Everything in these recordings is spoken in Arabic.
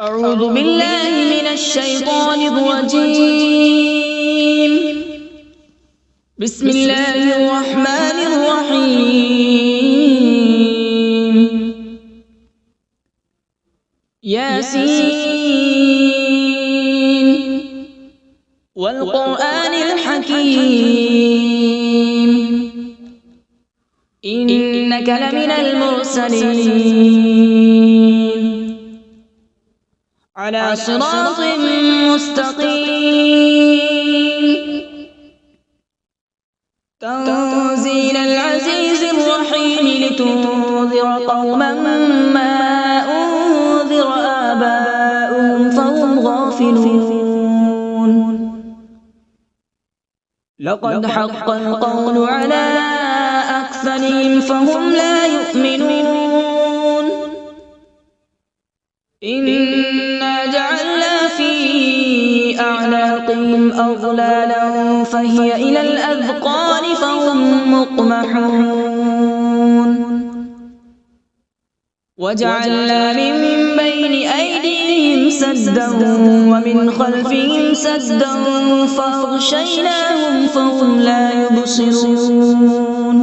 أعوذ بالله من الشيطان الرجيم. بسم الله الرحمن الرحيم. ياسين والقرآن الحكيم إنك لمن المرسلين على صراط مستقيم تنزيل العزيز الرحيم لتنذر قوما ما أنذر آباؤهم فهم غافلون. لقد حق القول على أكثرهم فهم لا يؤمنون. إنا جعلنا في أعناقهم أغلالا فهي إلى الأذقان فهم مقمحون. وجعلنا من بين أيديهم سدا ومن خلفهم سدا فأغشيناهم فهم لا يبصرون.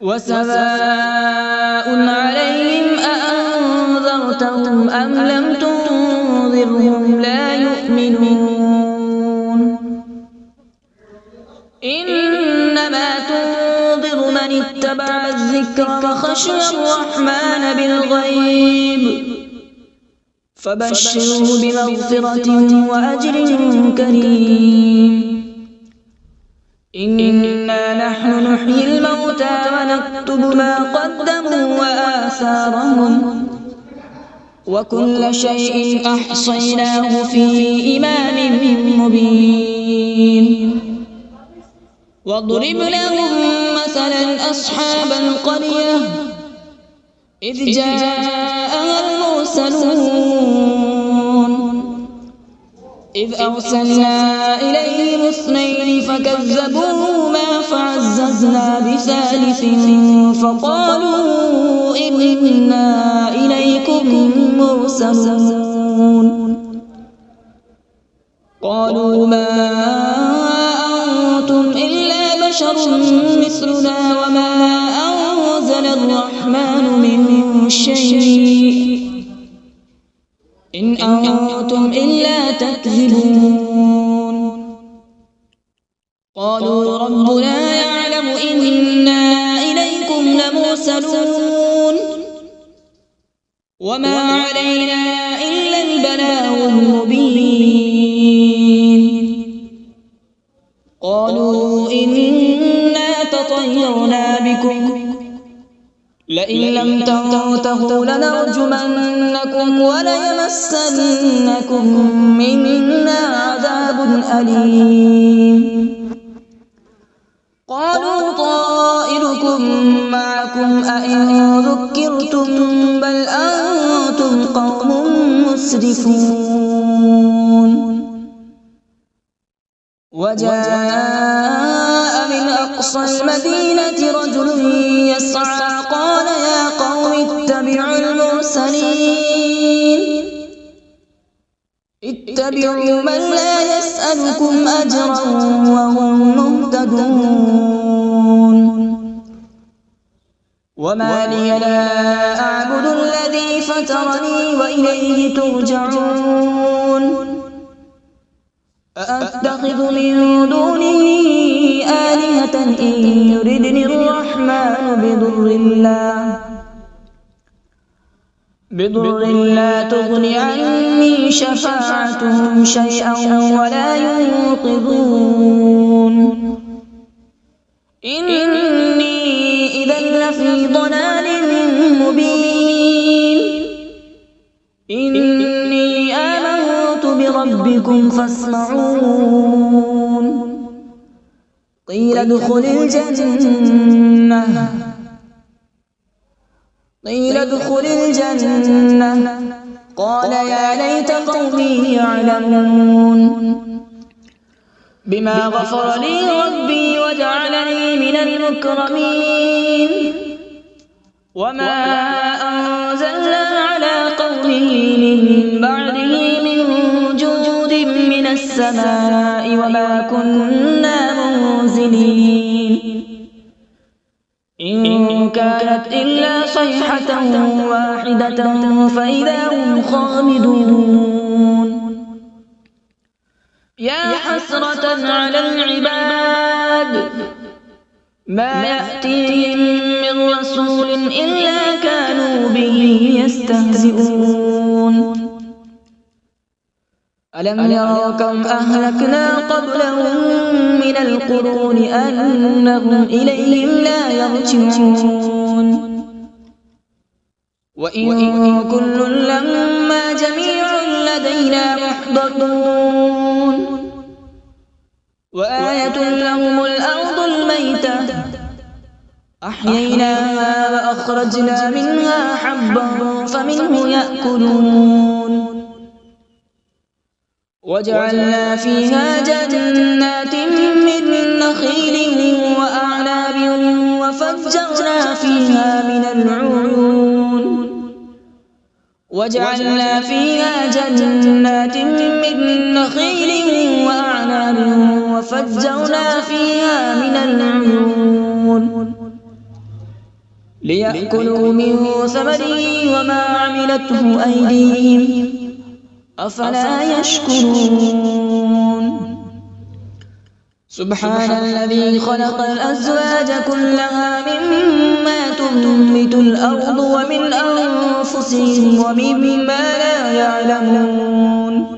وسواء عليهم أأنذرتهم أم لم تنذرهم لا يؤمنون. إنما تنذر من اتبع الذكر وخشي الرحمن بالغيب فبشره بمغفرة وأجر كريم. إنا نحن نحيي الموتى ونكتب ما قدموا وآثارهم وكل شيء أحصيناه في إمام مبين. واضرب لهم مثلا أصحاب القرية إذ جاءها المرسلون إذ أرسلنا إليهم اثنين فكذبوهما فعززنا بثالث فقالوا إنا إليكم مرسلون. قالوا ما أنتم إلا بشر مثلنا وما أنزل الرحمن من شيء إن أنتم إلا تكذبون. قالوا ربنا يعلم إنا إليكم لمرسلون وما علينا إلا البلاغ المبين. قالوا إنا تطيرنا بكم لئن لم تنتهوا لنرجمنكم وليمسنكم منا عذاب أليم. قالوا طائركم معكم أئن ذكرتم بل أنتم قوم مسرفون. وجاء من أقصى المدينة رجل يسعى قال يا قوم اتبعوا المرسلين اتبعوا من لا يسألكم أجرا وهم مهتدون. وما لي لا أعبد الذي فطرني وإليه ترجعون. أأتخذ من دونه آلهة إن يردني الرحمن بضر لا تغن عني شفاعتهم شيئا ولا ينقذون. إني إذا لفي ضلال مبين. إني آمنت بربكم فاسمعون. قيل ادخل الجنة قال يا ليت قومي يعلمون. بما غفر لي ربي وجعلني من المكرمين. وما أنزلنا على من بعده من جود من السماء وما كنا منزلين إن كانت إلا صيحة واحدة فإذا هم خامدون يا حسرة على العباد ما يأتيهم من رسول إلا كانوا به يستهزئون ألم يروا كم أهلكنا قبلهم من القرون أنهم إليهم لا يرجعون وإن كل لما جميع لدينا محضرون وآية لهم الأرض الميتة أحييناها وأخرجنا منها حبا فمنه يأكلون وجعلنا فيها جنات من نخيل وأعناب وفجرنا فيها من العيون وجعلنا فيها جنات من نخيل وأعناب وفجرنا فيها من العيون ليأكلوا من ثمره وما عملته أيديهم أفلا يشكرون سبحان الذي خلق الأزواج كلها مما تنبت الأرض ومن أنفسهم ومما لا يعلمون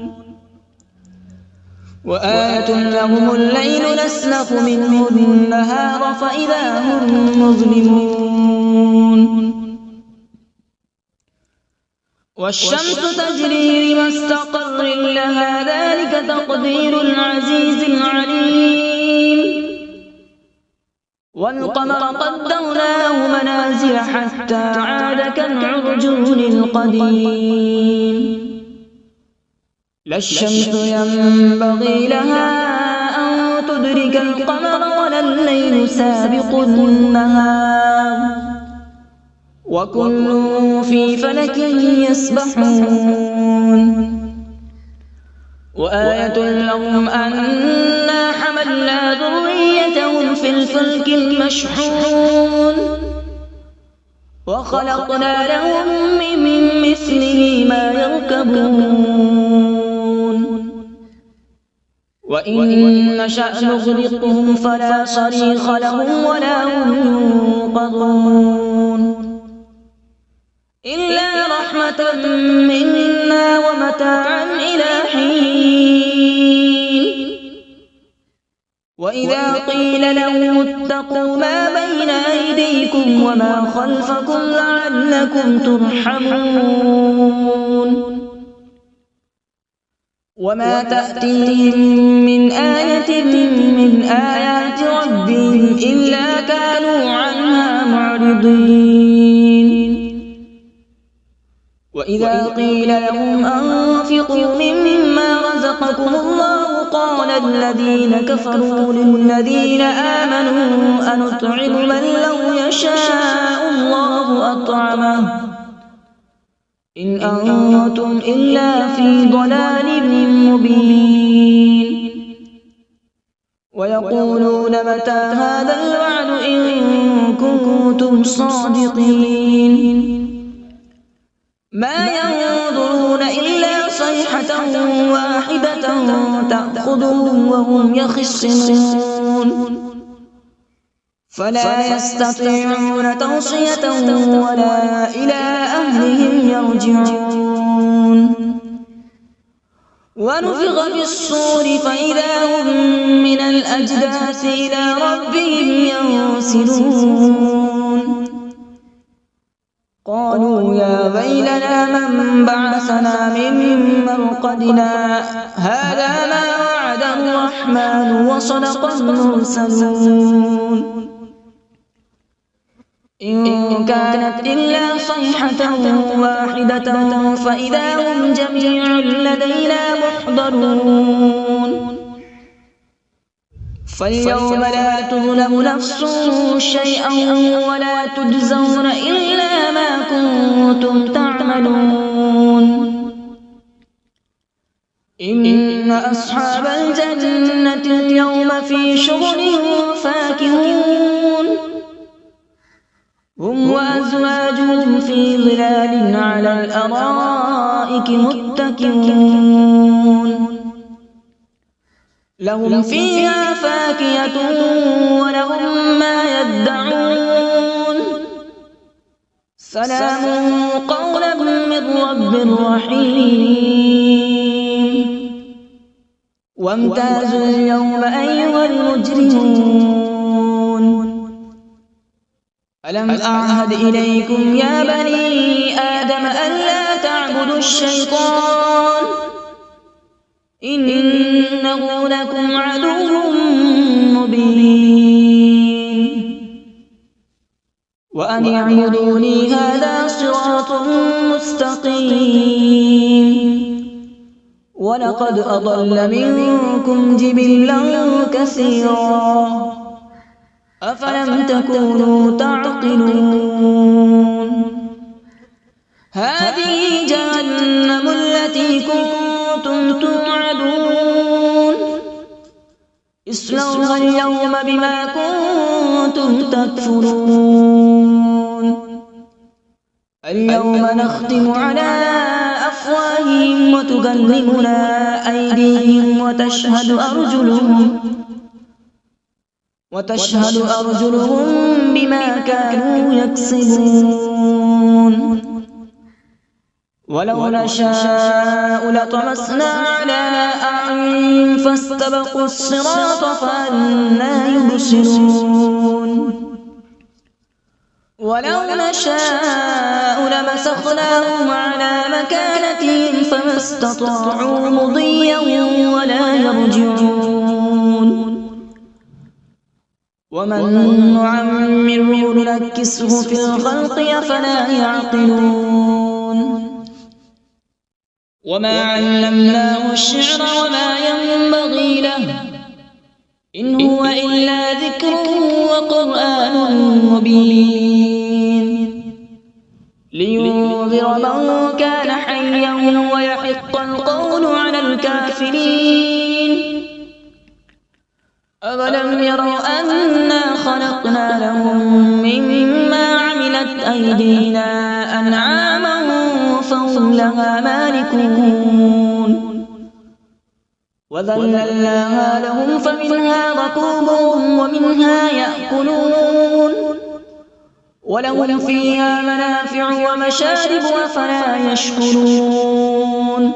وآية لهم الليل نسلخ منه النهار فإذا هم مظلمون والشمس تجري لمستقر لها ذلك تقدير العزيز العليم والقمر قدرناه منازل حتى عاد كالعرجون القديم لا الشمس ينبغي لها أن تدرك القمر ولا الليل سابق النهار وكل في فلك يسبحون وآية لهم أنا حملنا ذريتهم في الفلك المشحون وخلقنا لهم من مثله ما يركبون وإن نشأ نغرقهم فلا صريخ لهم ولا هم ينقذون إلا رحمة منا ومتاعا إلى حين وإذا قيل لهم اتقوا ما بين أيديكم وما خلفكم لعلكم ترحمون وما تأتيهم من آية من آيات ربهم إلا كانوا عنها معرضين وإذا قيل لهم أنفقوا مما رزقكم الله قال الذين كفروا للذين آمنوا أنطعم من لو يشاء الله أطعمه إن أنتم إلا في ضلال مبين ويقولون متى هذا الوعد إن كنتم صادقين ما ينظرون إلا صيحة واحدة تأخذهم وهم يخصمون فلا يستطيعون توصية ولا إلى أهلهم يرجعون ونفخ في الصور فإذا هم من الأجداث إلى ربهم ينسلون قالوا يا ويلنا من بعثنا من مرقدنا هذا ما وعد الرحمن وصدق المرسلون إن كانت إلا صيحة واحدة فإذا هم جميع لدينا محضرون فاليوم لا تظلم نفس شيئا ولا تجزون إلا ما كنتم تعملون إن أصحاب الجنة اليوم في شغل فاكهون هم وأزواجهم في ظلال على الأرائك متكئون لهم فيها فاكهة ولهم ما يدعون سلام قولا من رب رحيم وامتازوا اليوم أيها المجرمون ألم أعهد إليكم يا بني آدم ألا تعبدوا الشيطان إنه لكم عدو مبين وأن اعبدوني هذا صراط مستقيم ولقد أضل منكم جبلا كثيرا أفلم تكونوا تعقلون هذه جهنم التي كنتم توعدون اصلوها اليوم بما كنتم تكفرون اليوم نختم على أفواههم وتكلمنا أيديهم وتشهد أرجلهم بما كانوا يكسبون ولو نشاء لطمسنا على أعينهم فاستبقوا الصراط فأنى يبصرون ولو نشاء لمسخناهم على مكانتهم فما استطاعوا مضيا ولا يرجعون ومن نعمره ننكسه في الخلق أفلا يعقلون وما علمناه الشعر وما ينبغي له إن هو إلا ذكر وقرآن مبين لينذر من كان حيا ويحق القول على الكافرين أولم يروا أنا خلقنا لهم مما عملت أيدينا أنعاما فهم لها مالكون وذللناها لهم فمنها ركوبهم ومنها يأكلون ولهم فيها منافع ومشارب أفلا يشكرون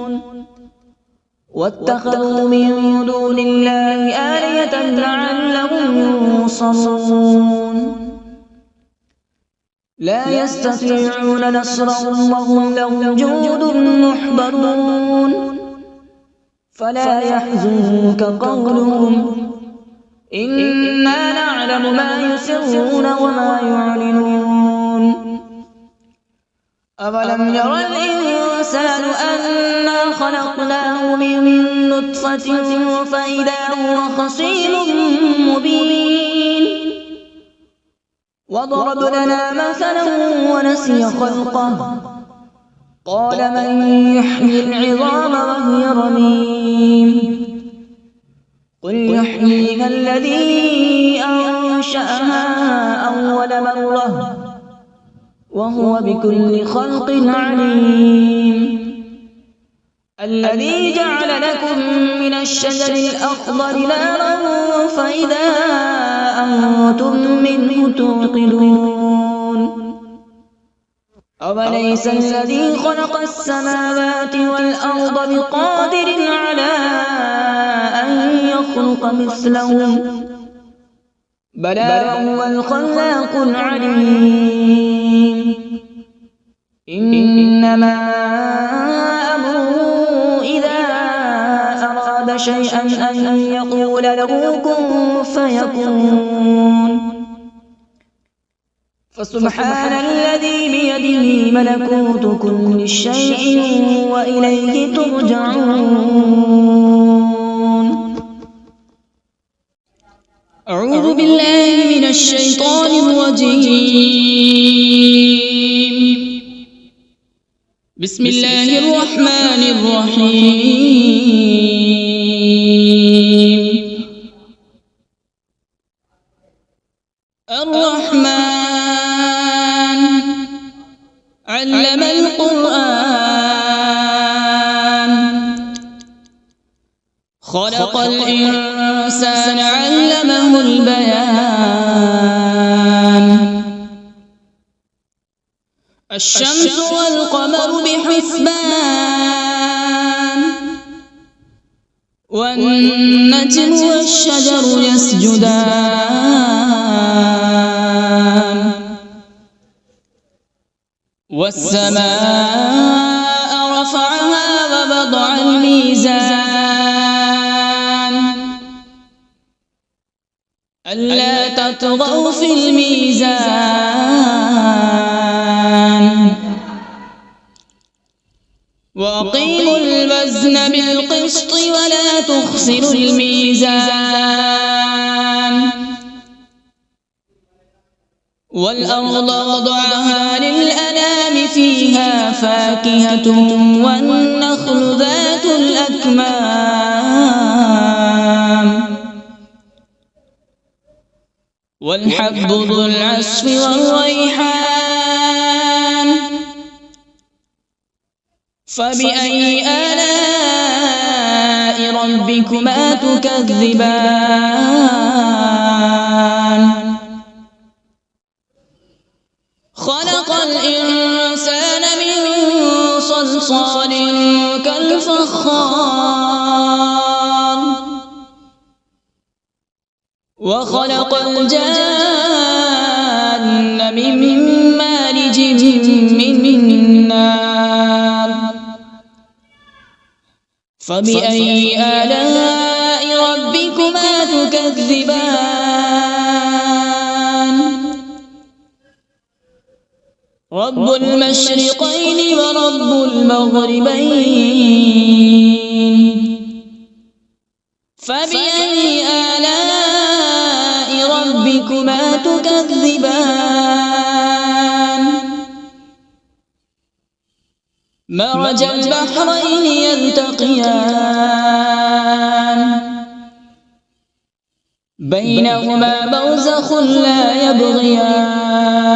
واتخذوا من دون الله آلهة لعلهم ينصرون لا يستطيعون نصرهم وهم لهم جند محضرون فلا يحزنك قولهم إنا نعلم ما يسرون وما يعلنون أولم ير الإنسان أنا خلقناه من نطفة فإذا هو خصيم مبين وضرب لنا مثلا ونسي خلقه قال من يحيي العظام وهي رميم قل يحييها الذي أنشأها أول مرة وهو بكل خلق عليم الذي جعل لكم من الشجر الأخضر نارا فإذا أنتم منه توقدون أوليس الذي خلق السماوات والأرض بقادر على أن يخلق مثلهم بلى وهو الخلاق العليم إنما أمره إذا أراد شيئا أن يقول له كن فيكون فسبحان الذي بيده ملكوت كل شيء وإليه ترجعون أعوذ بالله من الشيطان الرجيم بسم الله الرحمن الرحيم. الرحمن علم القرآن، خلق الإنسان علمه البيان. الشمس والقمر بحسبان، والنجم والشجر يسجدان. والسماء رفعها ووضع الميزان، ألا تطغوا في الميزان. وأقيموا الوزن بالقسط ولا تخسروا الميزان. والأرض وضعها للأنام، فيها فاكهة والنخل ذات الأكمام، والحب ذو العصف والريحان. فبأي آلاء ربكما تكذبان؟ خلق الإنسان من صلصال كالفخار، وخلق الجان من مارج من نار. فبأي آلاء ربكما تكذبان؟ رب المشرقين ورب المغربين. فبأي آلاء ربكما تكذبان؟ مرج البحرين يلتقيان، بينهما برزخ لا يبغيان.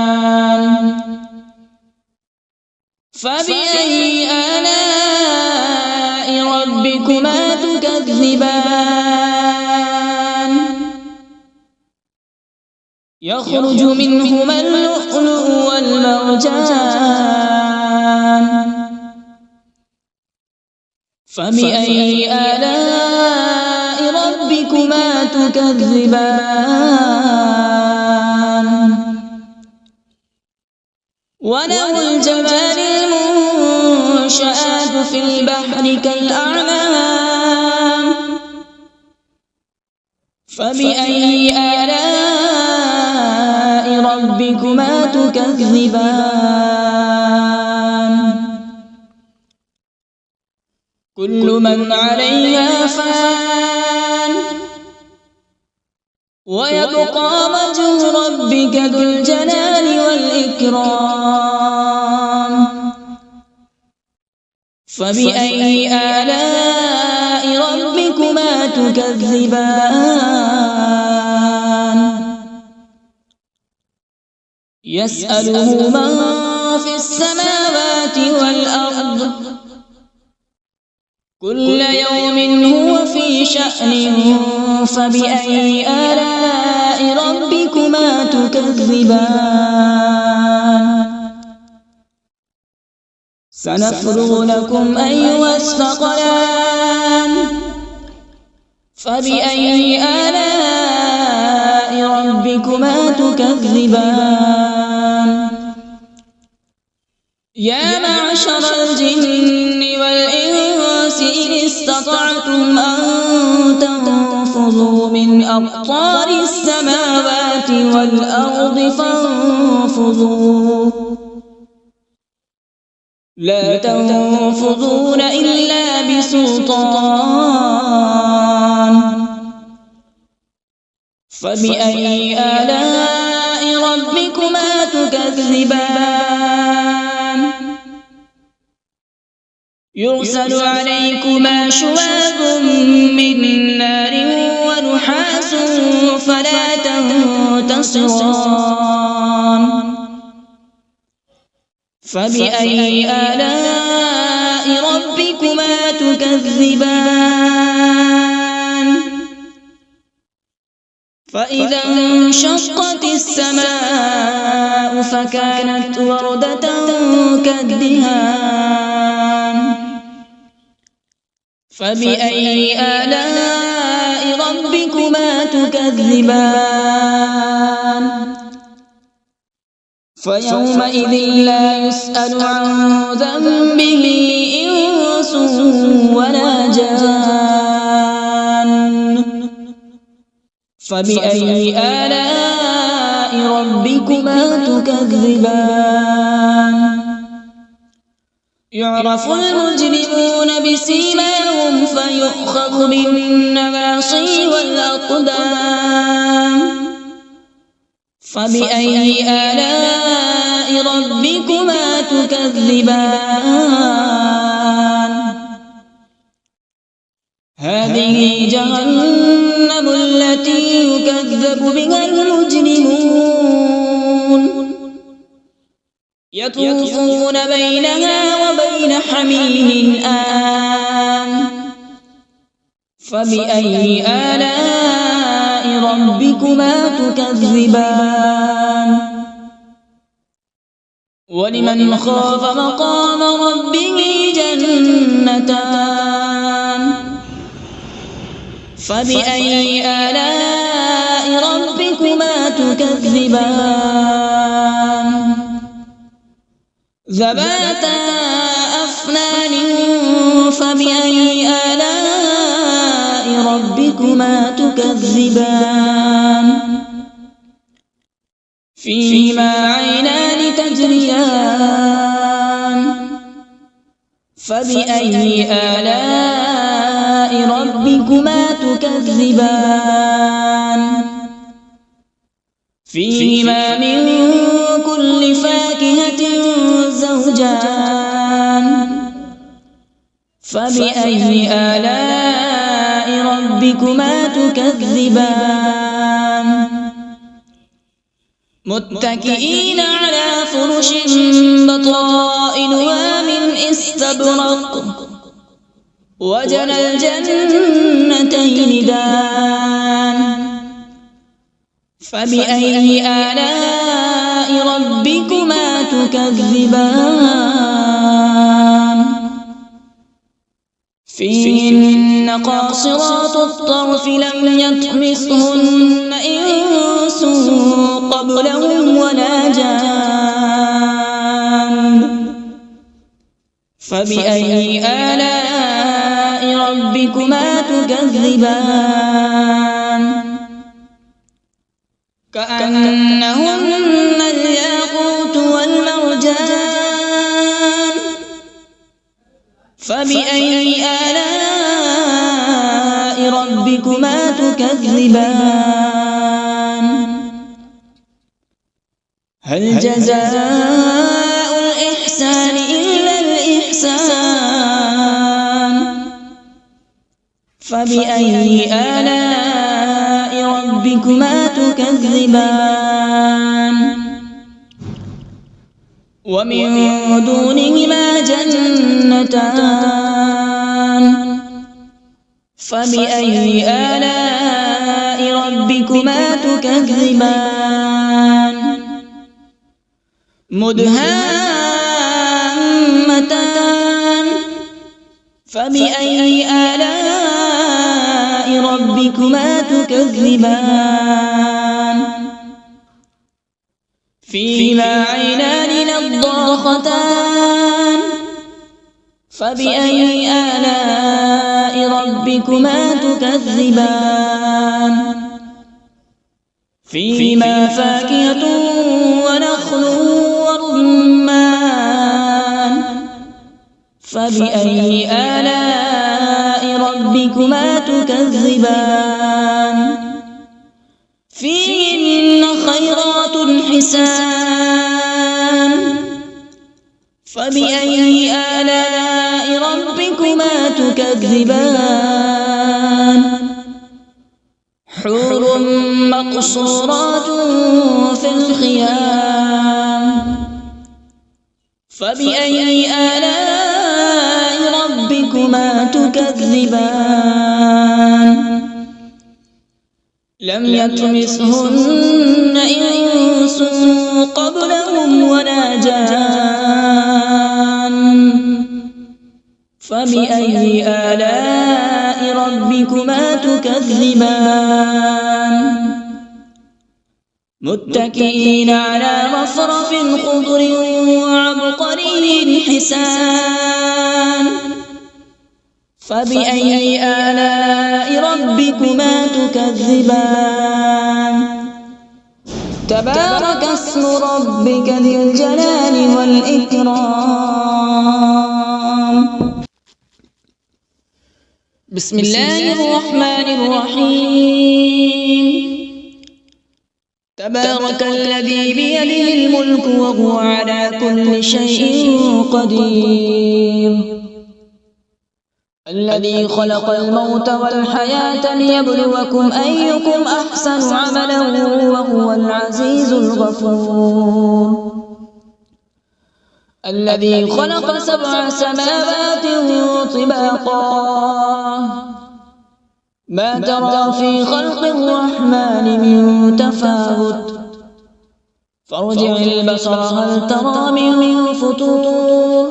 فبأي آلاء ربكما تكذبان؟ يخرج منهما اللؤلؤ والمرجان. فبأي آلاء ربكما تكذبان؟ وله الجوار المنشآت في البحر كالأعلام. فبأي آلاء ربكما تكذبان؟ كل من عليها فان، ويبقى وجه ربك ذو الجلال والإكرام. فبأي آلاء ربكما تكذبان؟ يسأله من في السماوات والأرض، كل يوم هو في شأن. فبأي آلاء ربكما تكذبان؟ سنفرغ لكم أيها الثقلان. فبأي آلاء ربكما تكذبان؟ يا معشر الجن والإنس إن استطعتم أن تنفذوا من أقطار السماوات والأرض فانفذوا، لا تنفذون إلا بسلطان. فبأي آلاء ربكما تكذبان؟ يرسل عليكما شواظ من نار ونحاس فلا تنتصران فبأي آلاء ربكما تكذبان فإذا انشقت السماء فكانت وردة كالدهان فبأي آلاء ربكما تكذبان فيومئذ لا يسأل عن ذنبه إنس ولا جان فبأي آلاء ربكما تكذبان يعرف المجرمون بسيماهم فيؤخذ بالنواصي والأقدام فبأي آلاء ربكما تكذبان هذه جهنم التي يكذب بها المجرمون يطوفون بينها وبين حميم آن فبأي آلاء ربكما تكذبان ولمن خاف مقام ربه جنتان فبأي آلاء ربكما تكذبان ذواتا أفنان فبأي آلاء ربكما تكذبان فيهما عينان تجريان فبأي آلاء ربكما تكذبان فيهما من كل فاكهة زوجان فبأي آلاء ربكما تكذبان متكئين على فرش بطائنها من استبرق وجنى الجنتين دان فبأي آلاء ربكما تكذبان فيهن قاصرات الطرف لم يطمثهن إنس قبلهم ولا جان فبأي آلاء ربكما تكذبان كأنهن الياقوت والمرجان فبأي آلاء ربكما تكذبان هل جزاء الإحسان إلا الإحسان فبأي آلاء ربكما تكذبان ومن دونهما جنتان فبأي آلاء ربكما تكذبان مدهامتان فبأي آلاء ربكما تكذبان فيهما عينان نضاختان فبأي آلاء ربكما تكذبان فيهما فاكهة ونخل ورمان فبأي آلاء ربكما تكذبان فيهن خيرات حسان فبأي آلاء ربكما تكذبان حور مقصورات في الخيام فبأي آلاء ربكما تكذبان لم يطمثهن إنس قبلهم ولا جان فبأي آلاء ربكما تكذبان متكئين على رفرف خضر وعبقري حسان فبأي آلاء ربكما تكذبان تبارك اسم ربك ذي الجلال والإكرام بسم الله الرحمن الرحيم تبارك الذي بيده الملك وهو على كل شيء قدير الذي خلق الموت والحياة ليبلوكم أيكم أحسن عملا وهو العزيز الغفور الذي خلق 7 سماوات طباقا ما ترى في خلق الرحمن من تفاوت فارجع البصر هل ترى من فطور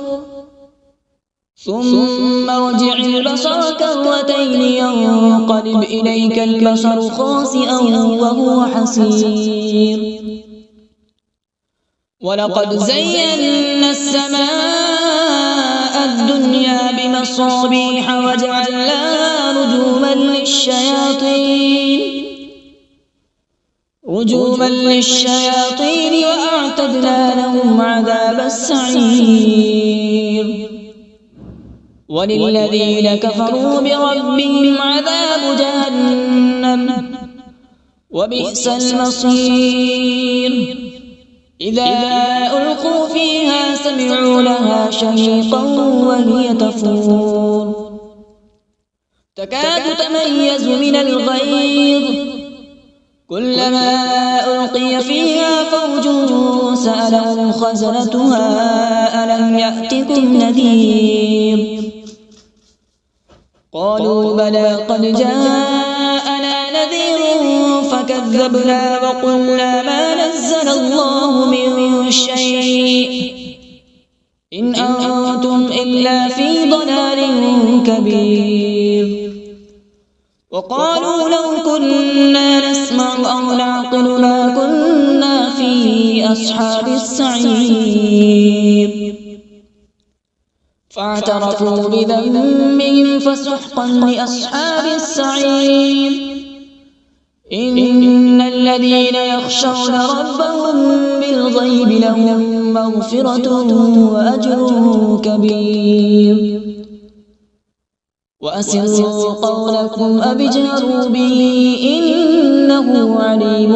ثم ارجع البصر كرتين ينقلب إليك البصر خاسئا وهو حسير ولقد زينا السماء الدنيا بمصابيح وجعلناها رجوما للشياطين وأعتدنا لهم عذاب السعير وللذين كفروا بربهم عذاب جهنم وبئس المصير إذا ألقوا فيها سمعوا لها شهيقا وهي تفور تكاد تميز من الغيظ كلما ألقي فيها فوج سألهم خزنتها ألم يأتكم نذير قالوا بلى قد جاءنا نذير فكذبنا وقلنا ما نزل الله من شيء إن أنتم إلا في ضلال كبير وقالوا لو كنا نسمع أو نعقل ما كنا في أصحاب السعير فاعترفوا بذنبهم فسحقا لأصحاب السعير إن الذين يخشون ربهم بالغيب لهم مغفرة وأجر كبير وأسروا قولكم أو اجهروا به إنه عليم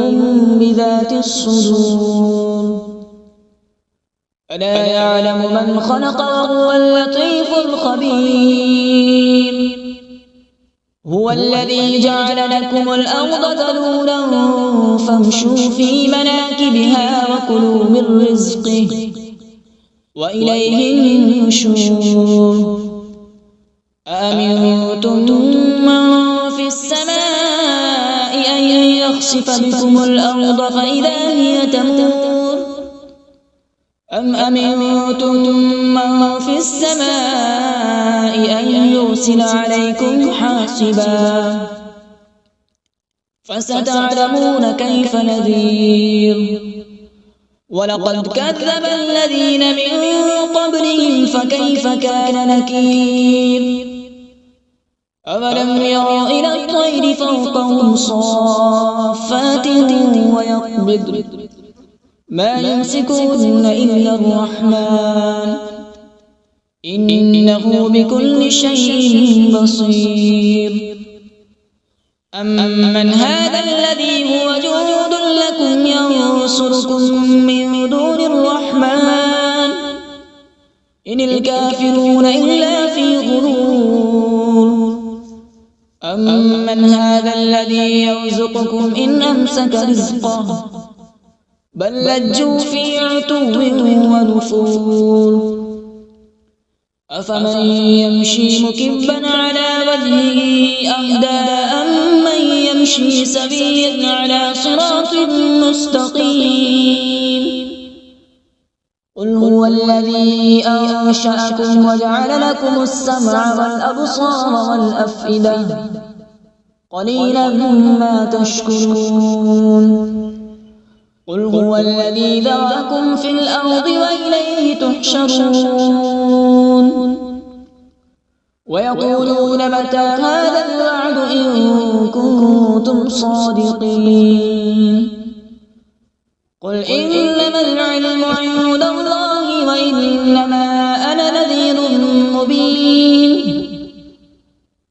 بذات الصدور ألا يعلم من خلق وهو اللطيف الخبير هو الذي جعل لكم الأرض ذلولا فامشوا في مناكبها وكلوا من رزقه وإليه النشور أأمنتم من في السماء أن يخسف بكم الأرض فإذا هي تمور أم أمنتم من في السماء أن يرسل عليكم حاصبا فستعلمون كيف نذير ولقد كذب الذين من قبلهم فكيف كان نكير أولم يروا إلى الطير فوقهم صافات ويقبض ما يمسكهن إلا الرحمن إنه بكل شيء بصير أمن هذا الذي هو جند لكم ينصركم من دون الرحمن إن الكافرون إلا في غرور أمن هذا الذي يرزقكم إن أمسك رزقه بل لجوا في عتو ونفور أفمن يمشي مكبا على وجهه أهدى أمن يمشي سويا على صراط مستقيم قل هو الذي أنشأكم وجعل لكم السمع والأبصار والأفئدة قليلا ما تشكرون قل هو الذي ذرأكم في الأرض وإليه تحشرون ويقولون متى هذا الوعد إن كنتم صادقين قل إنما العلم عند الله وإنما أنا نذير مبين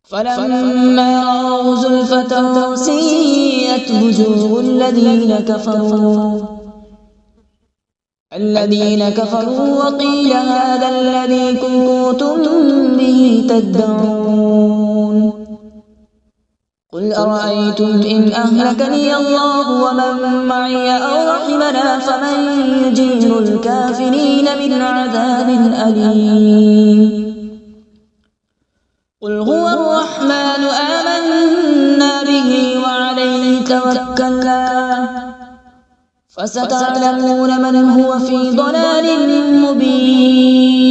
فلما رأوا زلفة سيئت وجوه الذين كفروا وقيل هذا الذي كنتم به تدعون قل أرأيتم إن أهلكني الله ومن معي أو رحمنا فمن يجير الكافرين من عذاب أليم قل هو الرحمن آمنا به وعليه توكلنا فستعلمون من هو في ضلال مبين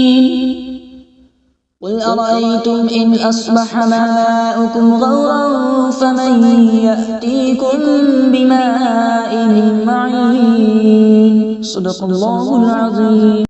قل أرأيتم إن أصبح ماؤكم غورا فمن يأتيكم بماء معين صدق الله العظيم.